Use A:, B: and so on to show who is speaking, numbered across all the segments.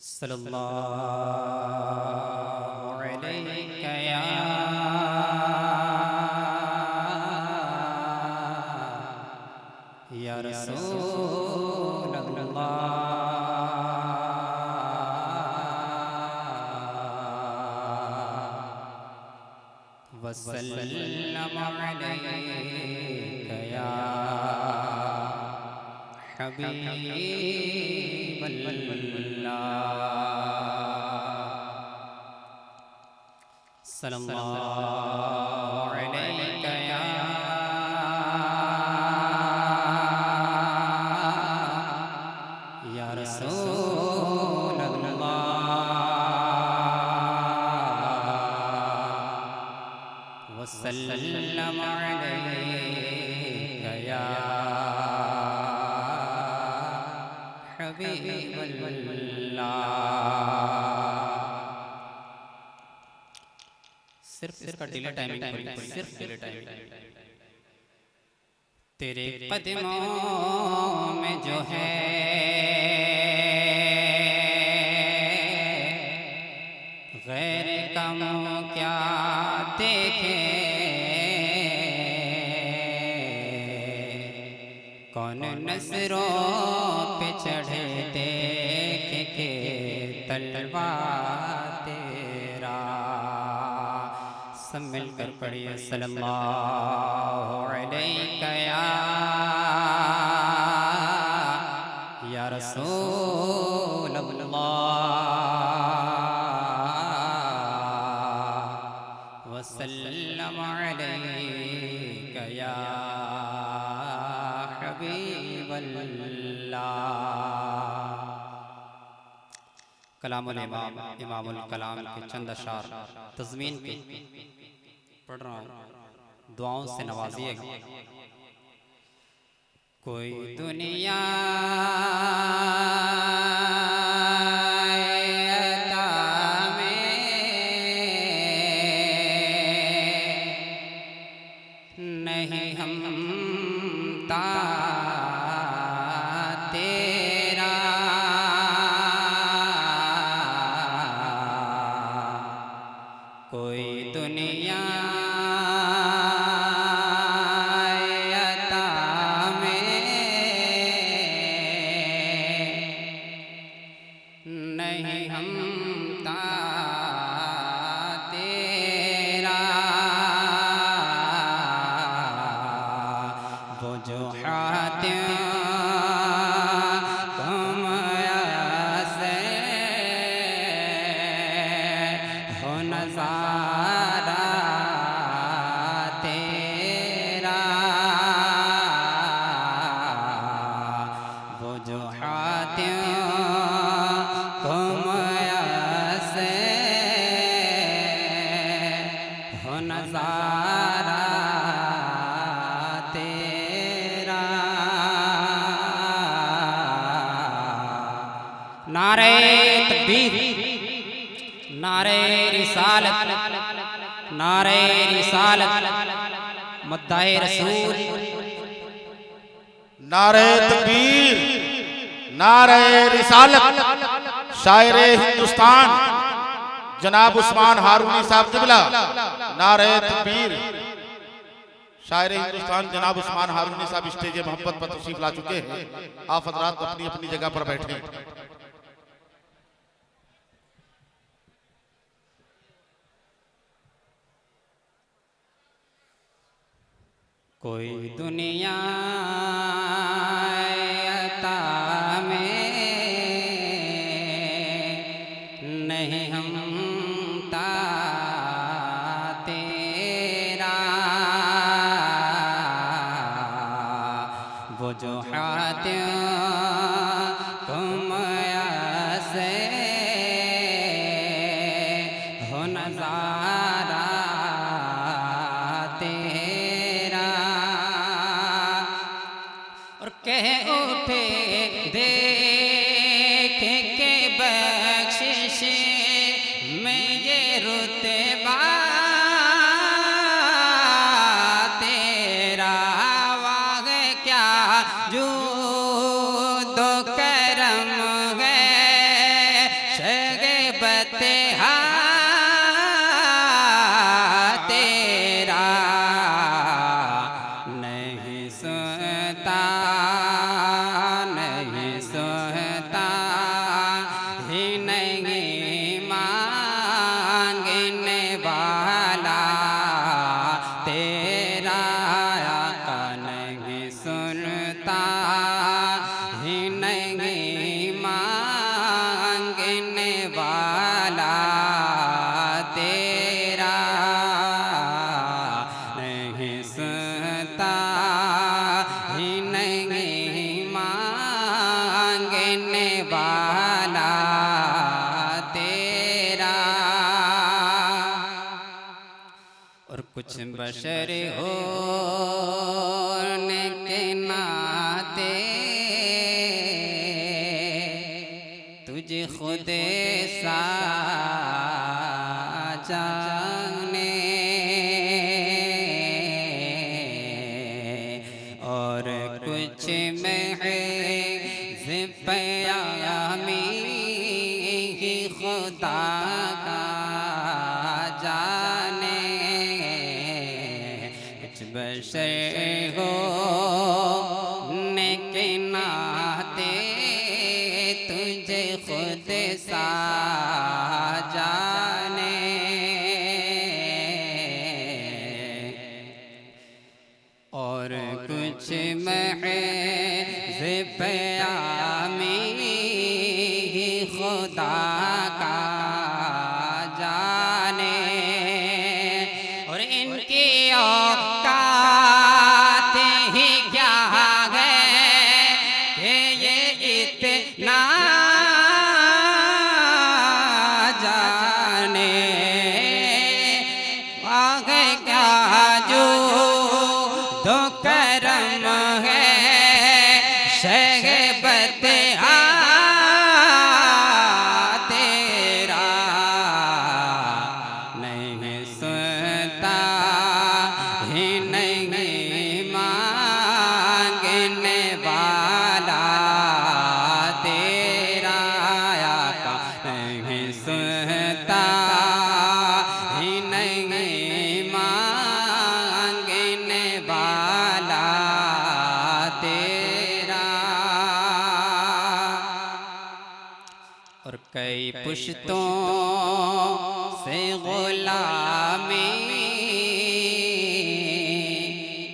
A: सल्लल्लाहु अलैहि या रसूल अल्लाह वसल्लम अलैका या हबीबल्लाह सल्लल्लाहु अलैका या रसूल अल्लाह वसल्लम अलैका या सिर्फ इसका डिले टाइमिंग सिर्फ डिले टाइमिंग तेरे कदमों में जो है गैर कम क्या देखे कौन नजरों पे चढ़े देख के तलवा तेरा सब मिलकर पढ़िए सल्लल्लाहु अलैका या रसूल अल्लाह वसल्लम अलैका या कलामुल इमाम इमामुल कलाम के चंद अशार तज़मीन के पढ़ रहा हूँ, दुआओं से नवाजिएगा। कोई दुनिया नहीं हम तेरा कोई दुनिया अता में नहीं हम तेरा वो जो हाथ नज़ारा तेरा वो जो हाथियों को से हो नज़ारा तेरा नारे तकबीर नारे रिसालत नारे रिसालत मुद्दाए रसूल
B: नारे तकबीर नारे रिसालत शायर हिंदुस्तान जनाब उस्मान हारूनी साहब क़िबला नारे तकबीर शायर हिंदुस्तान जनाब उस्मान हारूनी साहब स्टेज मोहब्बत पर तशरीफ ला चुके हैं। आप हज़रात अपनी अपनी जगह पर बैठे।
A: कोई दुनिया अता में नहीं हम तेरा वो जो हाथ तुम से हो नज़ारा और कह उठे देख के बख्शिश में ये रुतबा तेरा वाग क्या जो दो करम है बतहा तेरा नहीं सुनता, नहीं सुनता ही नहीं मांगने वाला तेरा आका नहीं सुनता ही नहीं मांगने वाला तेरा नहीं सुनता ही नहीं मांगने वाला तेरा। और कुछ बशर होने के नाते तुझे खुद सा जाने और कुछ महज़ प्यामी ही खुदा का जाने। कुछ बशर होने के नाते तुझे खुद सा जाने और कुछ महज़ प्यामी ही खुदा का जाने। और इनकी औकात ही क्या है कि ये इतना जाने। आगे क्या जो दो करम है शहबत तेरा नहीं सुनता ही नहीं मांगने वाला तेरा आका नहीं सुनता ही नहीं मांगने वाला तेरा। और कई पुश्तों से गुलामी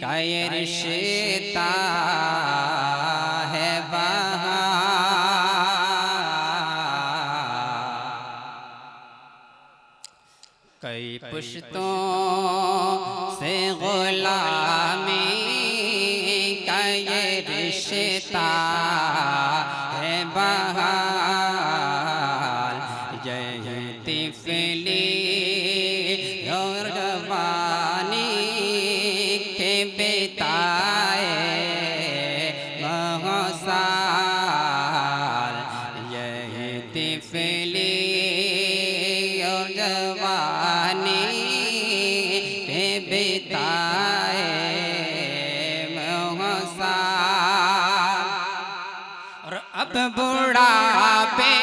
A: का ये रिश्ता है कई पुश्तों से गुलामी का ये रिश्ता है बहाल। यही तिफली और जवानी के बिताए बहुत साल। यही तिफली और जवानी के बिताए बहुत साल। और अब बुढ़ापे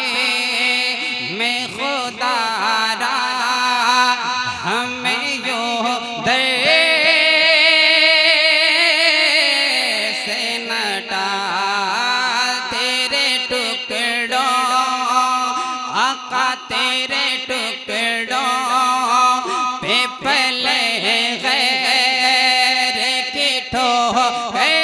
A: में खुदा रा हमें यो से न टाल। तेरे टुकड़ों आका तेरे टुकड़ों पे पले गैर की ठोकर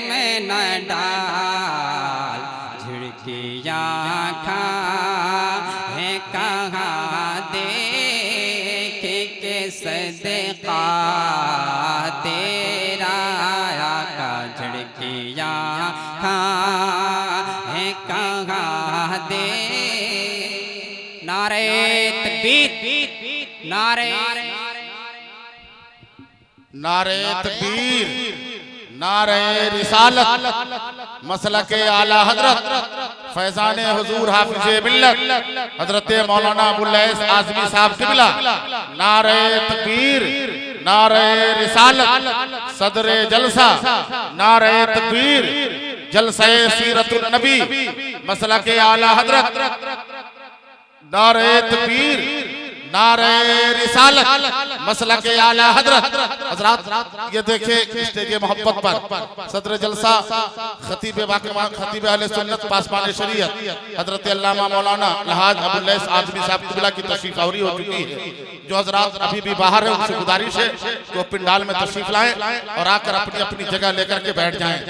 A: में न डाल। झिड़कियाँ खा है कहाँ देख के सदका तेरा आका। झिड़कियाँ खा है कहाँ दे। नारे तकबीर, नारे
B: नारे तकबीर, नारे रिसालत, मसलके आला हजरत फैजाने हुजूर हाफिज़े मिल्लत हजरत मौलाना अबुल लैस आज़मी साहब क़िबला। नारे तकबीर, नारे रिसालत, सदरे जलसा, नारे तकबीर, जलसे सीरतुन नबी मसला के आला हजरत, नारे तकबीर, नारे रिसालत, मसला के आला हजरत। हजरत ये देखे स्टेज मोहब्बत पर सदर जलसा खतीब बाक़िमा खतीब अहले सुन्नत पासबान शरीयत हजरत अल्लामा मौलाना लहाज अबुल लैस आज़मी साहब क़िबला की तशरीफ आवरी हो चुकी है। जो हजरात अभी भी बाहर है उनसे गुजारिश है कि वो पिंडाल में तशरीफ लाएं और आकर अपनी अपनी जगह लेकर के बैठ जाएं।